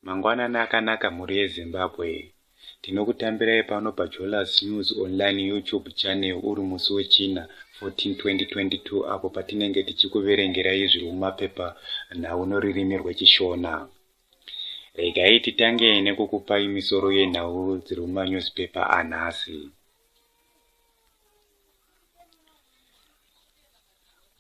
Mangwanani akanaka muri yeZimbabwe. Tinokutambirai pano paJolas News Online YouTube channel uri musi wechina 14 2022 apo patinenge tichikuverengerai zviri mumapepa nhau norurimi rwechiShona. Regai titange nekukupai misoro yenhau dziri mumanyuzipepa anhasi.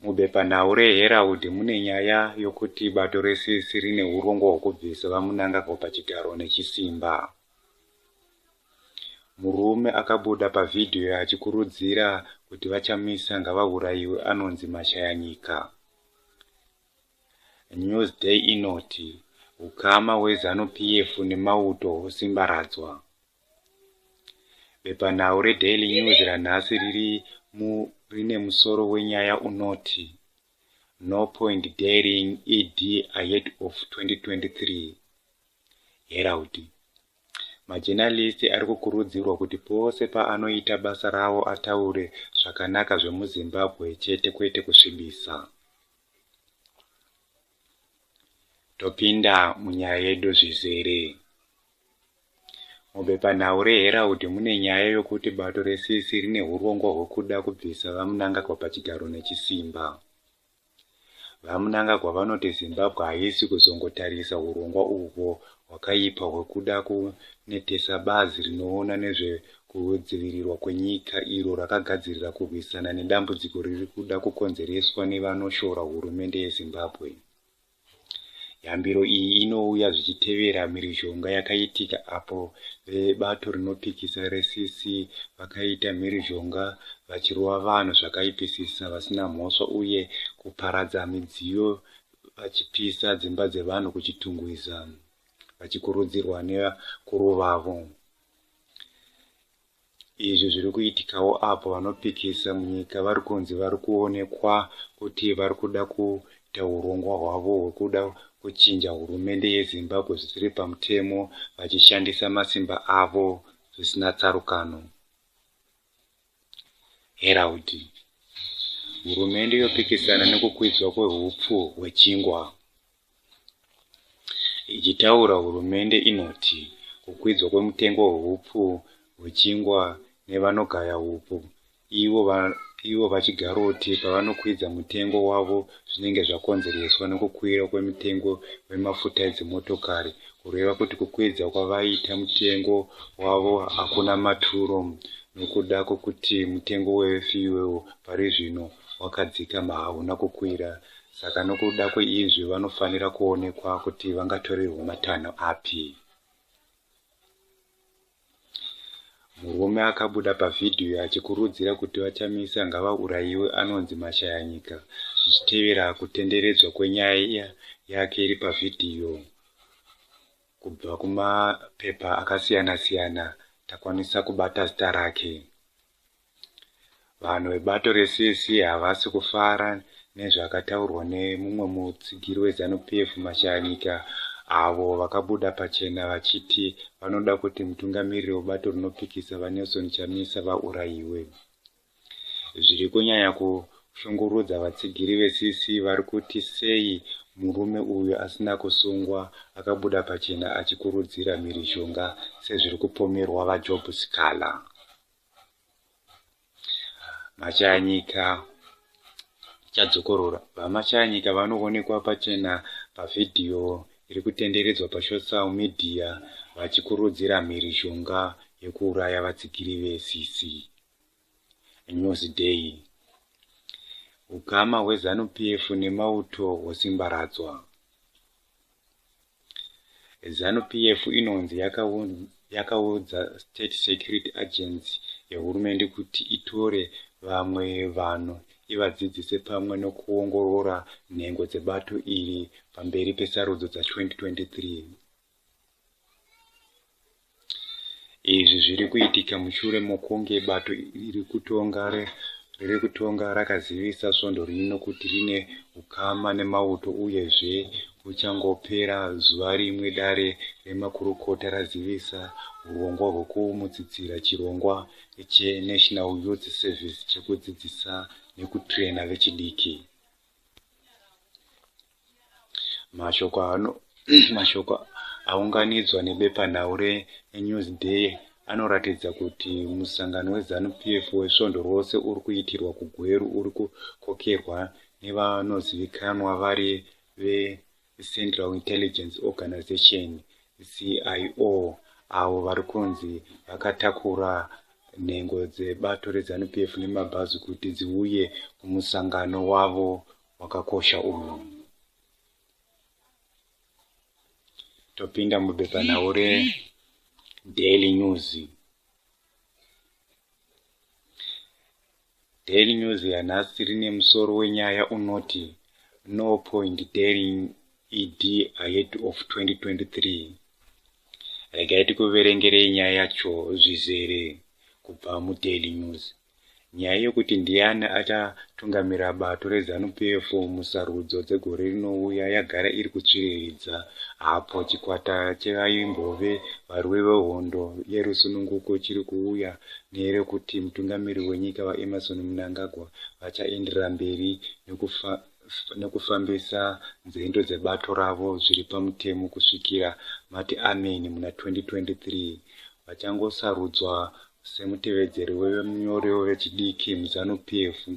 Mubepanhau reHerald mune nyaya yokuti bato reCC rine urongo hwekubvisa vamunangagwa pachigaro nechisimba. Murume akabuda pavhidhiyo achikurudzira kuti vachamisa ngavaurayiwe anonzi Mashayanyika. Newsday inoti ukama hweZANU-PF nemauto hosimbaradzwa. Bepanhau reDaily News ranhasi rine musoro wenyaya unoti No Point Daring ED ahead of 2023. Herald. Majenalisti ari kukurudzirwa kuti pose paanoita basa ravo ataure zvakanaka zvemuZimbabwe chete kwete kusvibisa. Topinda munyaya yedu zvizere. Mubepanhau reHerald mune nyaya yokuti bato reCC rine urongo hwekuda kubvisa vamunangagwa pachigaro nechisimba. Vamunangagwa vanoti Zimbabwe haisi kuzongotarisa urongwa uhwo hwakaipa hwekuda kunetesa bazi rinoona nezvekudzivirirwa kwenyika iro rakagadzirira kurwisana nedambudziko riri kuda kukonzereswa nevanoshora hurumende yeZimbabwe. Yambiro iyi inouya zvichitevera mhirizhonga yakaitika apo vebato rinopikisa reCC vakaita mhirizhonga vachirova vanhu zvakaipisisa vasina mhosva uye kuparadza midziyo vachipisa dzimba dzevanhu kuchitungwiza vachikurudzirwa nevakuru vavo. Izvi zviri kuitikawo apo vanopikisa munyika vari kunzi vari kuonekwa kuti vari kuda kuita urongwa hwavo hwekuda kuchinja hurumende yeZimbabwe zvisiri pamutemo vachishandisa masimba avo zvisina tsarukano. Herald. Hurumende yopikisana nekukwidzwa kwehupfu hwechingwa. Ichitaura hurumende inoti kukwidzwa kwemutengo hwehupfu hwechingwa nevanogaya hupfu ivo vachigaroti pavanokwidza mutengo wavo zvinenge zvakonzereswa nekukwira kwemitengo wemafuta edzimotokari, kureva kuti kukwidza kwavaita mutengo wavo hakuna maturo nokuda kwokuti mutengo wefuel pari zvino wakadzika hauna kukwira. Saka nokuda kweizvi vanofanira kuonekwa kuti vangatorerwa matanho api. Murume akabuda pavhidhiyo achikurudzira kuti vachamisa ngavaurayiwe anonzi Mashayanyika zvichitevera kutenderedzwa kwenyaya yake iri pavhidhiyo kubva kumapepa akasiyana-siyana. Takwanisa kubata zita rake. Vanhu vebato reCC havasi kufara nezvakataurwa nemumwe mutsigiri weZANU-PF Mashayanyika avo vakabuda pachena vachiti vanoda kuti mutungamiriri webato rinopikisa vaNelson Chamisa vaurayiwe. Zviri kunyanya kushungurudza vatsigiri veCC vari kuti sei murume uyu asina kusungwa akabuda pachena achikurudzira mhirizhonga sezviri kupomerwa vaJob Sikala. Mashayanyika chadzokorora. VaMashayanyika vanoonekwa pachena pavhidhiyo iri kutenderedzwa pasocial media vachikurudzira mhirizhonga yekuuraya vatsigiri veCC. Newsday. Ukama hweZANU-PF nemauto hwosimbaradzwa. ZANU-PF inonzi yakaudza State Security Agency yehurumende kuti itore vamwe vanhu ivadzidzise pamwe nokuongorora nhengo dzebato iri pamberi pesarudzo dza2023. Izvi zviri kuitika mushure mokunge bato riri kutonga rakazivisa svondo rino kuti rine ukama nemauto uyezve kuchangopera zuva rimwe dare remakurukota razivisa urongwa hwekumutsidzira chirongwa cheNational Youth Service chekudzidzisa nekutrena vechidiki. Mashoko aunganidzwa nebepanhau reNewsday anoratidza kuti musangano weZANU-PF wesvondo rwose uri kuitirwa kuGweru uri kukokerwa nevanozivikanwa vari veCentral Intelligence Organization CIO, avo vari kunzi vakatakura nhengo dzebato reZANU-PF nemabhazi kuti dziuye kumusangano wavo wakakosha uyu. Topinda mubepanhau reDaily News. Daily News yanhasi rine musoro wenyaya unoti No Point Daring ED Ahead of 2023. Regai tikuverengerei nyaya yacho zvizere kubva muDaily News. Nyaya yekuti ndiani achatungamira bato reZANU-PF musarudzo dzegore rinouya yagara iri kutsviriridza. Apo chikwata chevaimbove varwi vehondo yerusununguko chiri kuuya nerekuti mutungamiri wenyika waEmerson Mnangagwa vachaenderera mberi nekufambisa nzendo dzebato ravo zviri pamutemo kusvikira mati ameni muna 2023. Vachangosarudzwa semutevedzeri wemunyori wechidiki muZANU-PF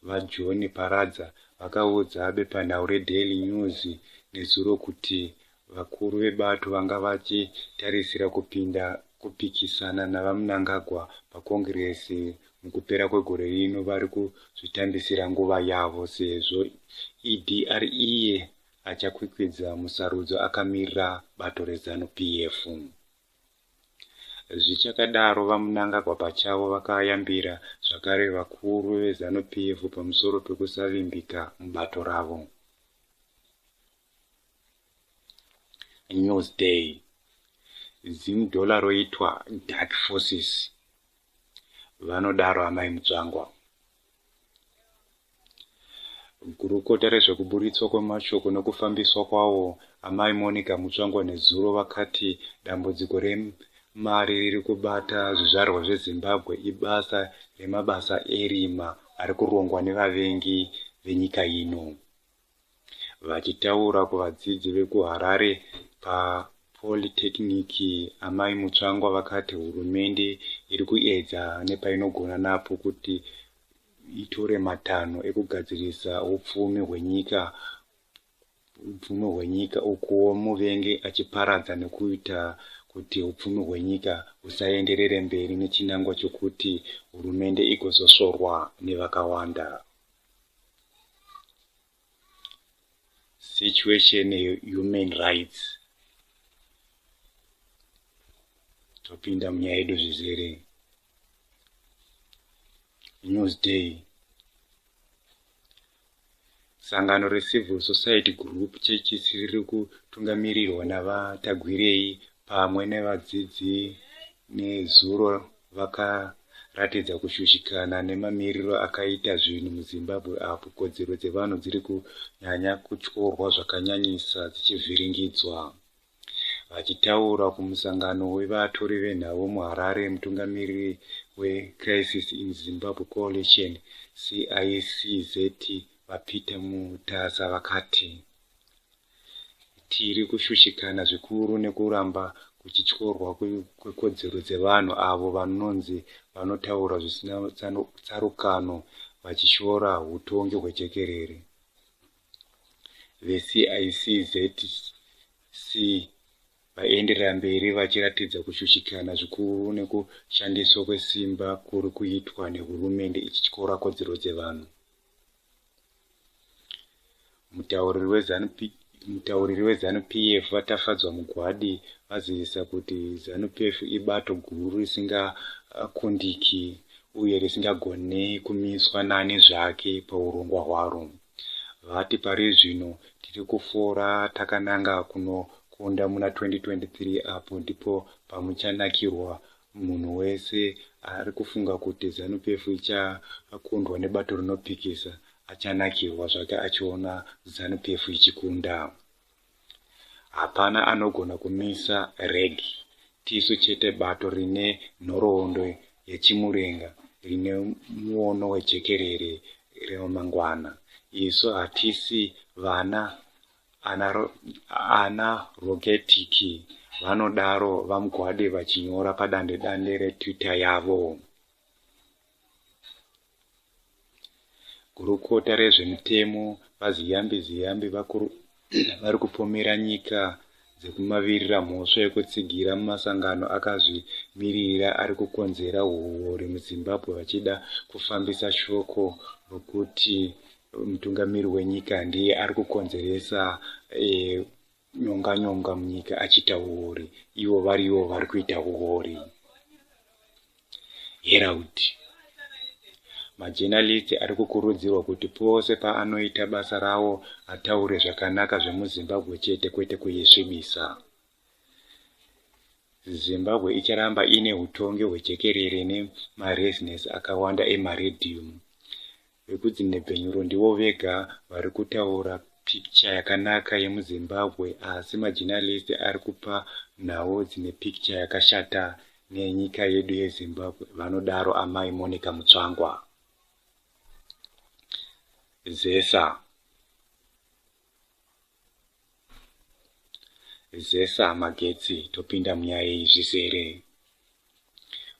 vaJohn Paradza vakaudza bepanhau reDaily News nezuro kuti vakuru vebato vanga vachitarisira kupikisana navaMnangagwa pakongresi mukupera kwegore rino vari kuzvitambisira nguva yavo, sezvo ED ari iye achakwikwidza musarudzo akamirira bato reZANU-PF. Zvichakadaro vaMnangagwa pachavo vakayambira zvakare vakuru veZANU-PF pamusoro pekusavimbika mubato ravo. Newsday. Zimudhora roitwa Dark Forces. Vanodaro amai mutsvangwa. Gurukota rezvekuburitswa kwemashoko nekufambiswa kwawo amai Monica Mutsvangwa nezuro vakati dambudziko remari riri kubata zvizvarwa zveZimbabwe ibasa remabasa erima ari kurongwa nevavengi venyika ino. Vachitaura kuvadzidzi vekuHarare paPolytechnic, amai Mutsvangwa vakati hurumende iri kuedza nepainogona napo kuti itore matanho ekugadzirisa upfumi hwenyika ukuwo muvengi achiparadza nekuita kuti upfumi hwenyika husaenderere mberi nechinangwa chokuti hurumende igozosvorwa nevakawanda. Situation human rights. Topinda munyaya yedu zvizere. Newsday. Sangano reCivil Society Group chechisi riri kutungamirirwa navatagwirei pamwe nevadzidzi nezuro vakaratidza kushushikana nemamiriro akaita zvinhu muZimbabwe apo kodzero dzevanhu dziri kunyanya kutyorwa zvakanyanyisa dzichivhiringidzwa. Vachitaura kumusangano wevatori venhau muHarare, mutungamiriri weCrisis in Zimbabwe Coalition CICZ vaPeter Mutasa vakati tiri kushushikana zvikuru nekuramba kuchityorwa kwekodzero dzevanhu avo vanonzi vanotaura zvisina tsarukano vachishora utongi hwejekerere. VeCICZC vaenderera mberi vachiratidza kushushikana zvikuru nekushandiswa kwesimba kuri kuitwa nehurumende ichityora kodzero dzevanhu. Mutauriri weZANU-PF vatafadzwa mugwadi vazivisa kuti ZANU-PF ibato guru risingakundiki uye risingagone kumiswa nani zvake paurongwa hwaro. Vati pari zvino tiri kufora takananga kunokunda muna 2023 apo ndipo pamuchanakirwa munhu wese ari kufunga kuti ZANU-PF ichakundwa nebato rinopikisa achanakirwa zvake achiona ZANU-PF ichikunda. Hapana anogona kumisa reg tisu chete bato rine nhoroondo yechimurenga rine muono wejekerere remangwana. Isu hatisi vana ana rogetiki vanodaro vamugwade vachinyora padande reTwitter yavo. Gurukota rezvemutemo vaziyambi vari kupomera nyika dzekumavirira mhosva yekutsigira mumasangano akazvimirira ari kukonzera huhori muZimbabwe vachida kufambisa shoko rokuti mutungamiri wenyika ndiye ari kukonzeresa nyonga munyika achiita huhori, ivo varivo vari kuita huhori. Herald. Majenalisti ari kukurudzirwa kuti pose paanoita basa rawo ataure zvakanaka zvemuZimbabwe chete kwete kuyesvibisa. Zimbabwe icharamba ine hutongi hwejekerere nemarezinesi akawanda emaredhiyo. Vekudzinebvenyuro ndivo vega vari kutaura pikicha yakanaka yemuZimbabwe, asi majenalisti ari kupa nhau dzine pikicha yakashata nenyika yedu yeZimbabwe, vanodaro amai Monica Mutsvangwa. Zesa Magetsi, topinda munyaya yezvizere.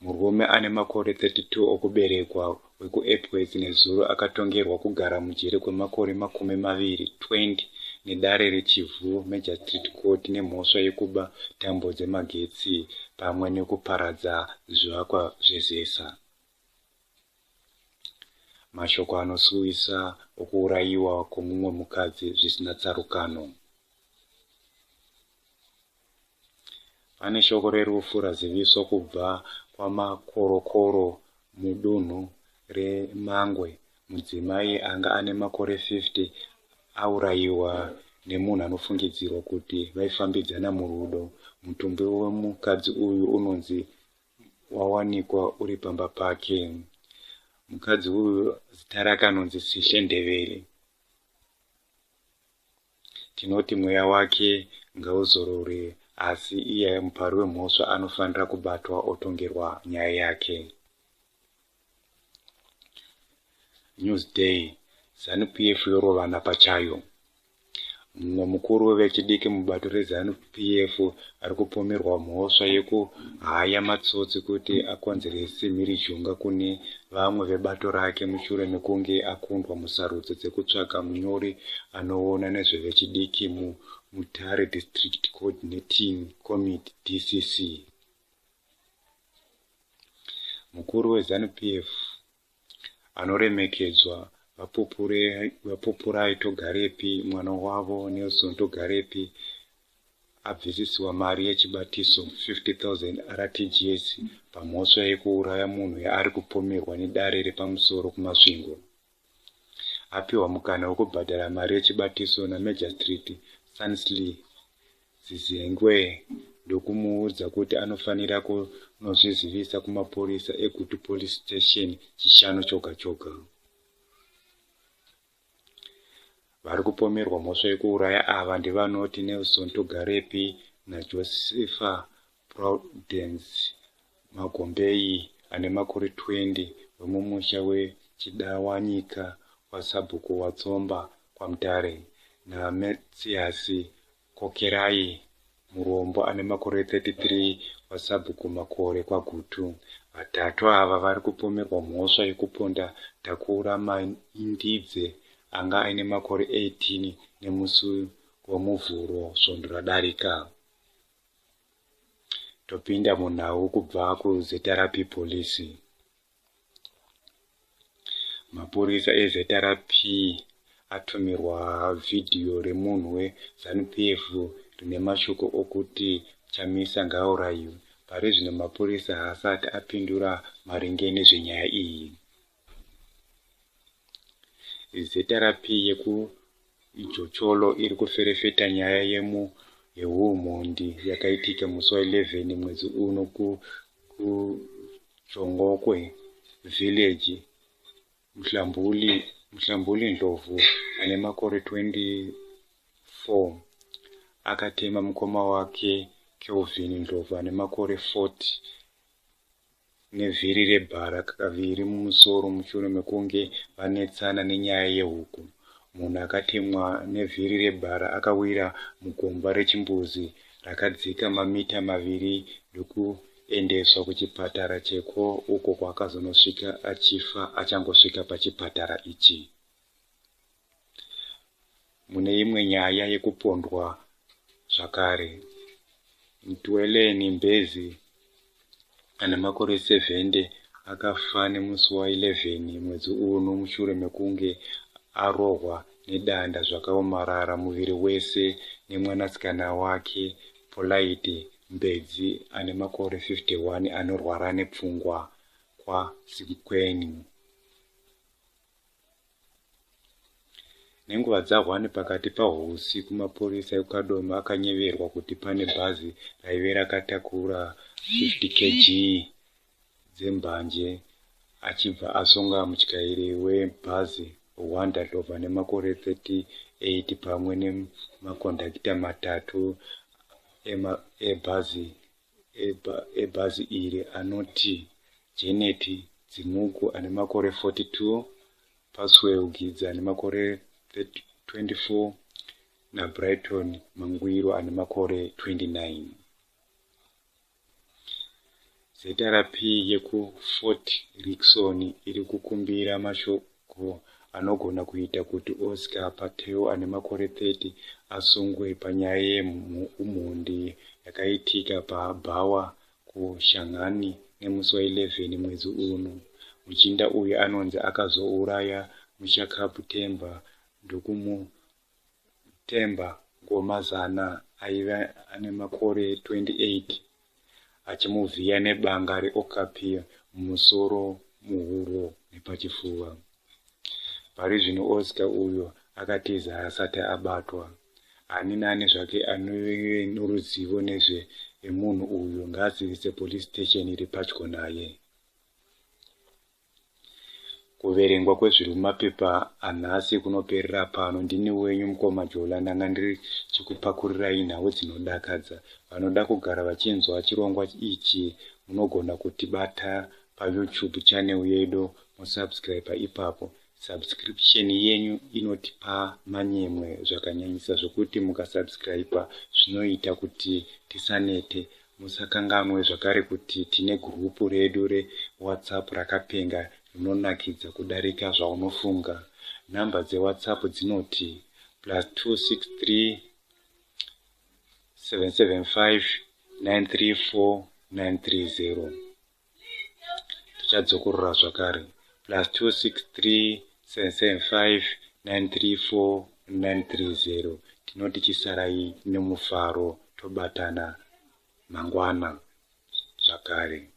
Murume ane makore 32 okuberekwa wekuEpworth nezuro akatongerwa kugara mujere kwemakore 20 nedare rechivhu Magistrate Court nemhosva yekuba tambo dzemagetsi pamwe nekuparadza zvivakwa zvezesa. Mashoko anosuwisa okuurayiwa kwomumwe mukadzi zvisina tsarukano. Pane shoko rerufu raziviswa kubva kwamakorokoro mudunhu reMangwe. Mudzimai anga ane makore 50 aurayiwa nemunhu anofungidzirwa kuti vaifambidzana murudo. Mutumbi wemukadzi uyu unonzi wawanikwa uri pamba pake. Mukadzi uyu zita rake anonzi Sihle Ndebele. Tinoti mweya wake ngauzorore, asi iye mupari wemhosva anofanira kubatwa otongerwa nyaya yake. Newsday. ZANU-PF yorovana pachayo. Mumwe mukuru wevechidiki mubato reZANU-PF ari kupomerwa mhosva yekuhaya matsotsi kuti akonzerese mhirizhonga kune vamwe vebato rake mushure mekunge akundwa musarudzo dzekutsvaga munyori anoona nezvevechidiki muMutare District Coordinating Committee DCC. Mukuru weZANU-PF anoremekedzwa Vapupurai Togarepi, mwana wavo Nelson Togarepi, abvisisiwa mari yechibatiso 50,000 RTGS pamhosva yekuuraya munhu yaari kupomerwa nedare repamusoro kumasvingo. Apiwa mukana wekubhadhara mari yechibatiso naMajistrate Sansley Zizengwe ndokumuudza kuti anofanira kunozvizivisa kumapurisa eGutu Police Station chishanu choga. Vari kupomerwa mhosva yekuuraya ava ndivanoti Nelson Togarepi naJosepha Prudence Magombei ane makore 20 wemumusha weChidawanyika waSabhuku waTsomba kwaMutare, naMatthias Kokerai Murombo ane makore 33 waSabhuku Makore kwaGutu. Vatatu ava vari kupomerwa mhosva yekuponda Takura Mandidze anga aine makore 18 nemusi wemuvhuro svondo radarika. Topinda munhau kubva kuZRP polisi. Mapurisa eZRP atumirwa vhidhiyo remunhu weZANU-PF rine mashoko okuti Chamisa ngaurayiwe. Pari zvino mapurisa haasati apindura maringe nezvenyaya iyi. ZRP yekuIjocholo iri kuferefeta nyaya yeumhondi yakaitika musi wa11 mwezi uno kuJongokwe village. Mhlambuli Ndlovu ane makore 24 akatema mukoma wake Kelvin Ndlovu ane makore 40 nevhiri rebhara kaviri mumusoro mushure mekunge vanetsana nenyaya yehuku. munhu akatemwa nevhiri rebhara akawira mugomba rechimbuzi rakadzika mamita 2 ndokuendeswa kuchipatara cheko, uko kwaakazonosvika achifa achangosvika pachipatara ichi. Mune imwe nyaya yekupondwa zvakare, Mtweleni Mbezi ane makore 70 akafa nemusi wa11 mwedzi uno mushure mekunge arohwa nedanda zvakaomarara muviri wese nemwanasikana wake Polite Mbezi ane makore 51 anorwara nepfungwa kwaSikweni. Nenguva dza1 pakati pahusiku mapurisa ekukadoma akanyeverwa kuti pane bhazi raive rakatakura 50 kg dzembanje achibva asonga mutyairi webhazi Wandalova nemakore 38 pamwe nemakondakita matatu ebhazi iri anoti Janet Dzimuku ane makore 42, Paswell ane makore 24 na Brighton Mangwiro ane makore 29. Zeterapi yekuFort Rickson iri kukumbira mashoko anogona kuita kuti Oscar Pateo ane makore 30 asungwe panyaya yeumhondi yakaitika paBhawa kuShanghani nemusi wa11 mwedzi uno. Muchinda uyu anonzi akazouraya mushakapu Temba ndokumutemba ngomazana aiva ane makore 28 achimuvhiya nebanga reokapi mumusoro, muhuro nepachifuva. Pari zvino Oscar uyo akatiza asati abatwa. Ani nani zvake anove noruzivo nezve emunhu uyu ngaazivise police station iri padyo naye. Kuverengwa kwezviri mumapepa anhasi kunoperera pano. Ndini wenyu mukoma Jola, ndanga ndiri chikupakurirai nhau dzinodakadza. Vanoda kugara vachinzwa chirongwa ichi munogona kutibata paYouTube channel yedu, musubscribe ipapo. Subscription yenyu inotipa manyemwe zvakanyanyisa zvokuti mukasubscribe zvinoita kuti tisanete. Musakanganwe zvakare kuti tine gurupu redu reWhatsApp rakapenga rinonakidza kudarika zvaunofunga. Namba dzeWhatsApp dzinoti +263 775 934 930. Tichadzokorora zvakare +263 775 934 930. Tinoti chisarai nemufaro, tobatana mangwana zvakare.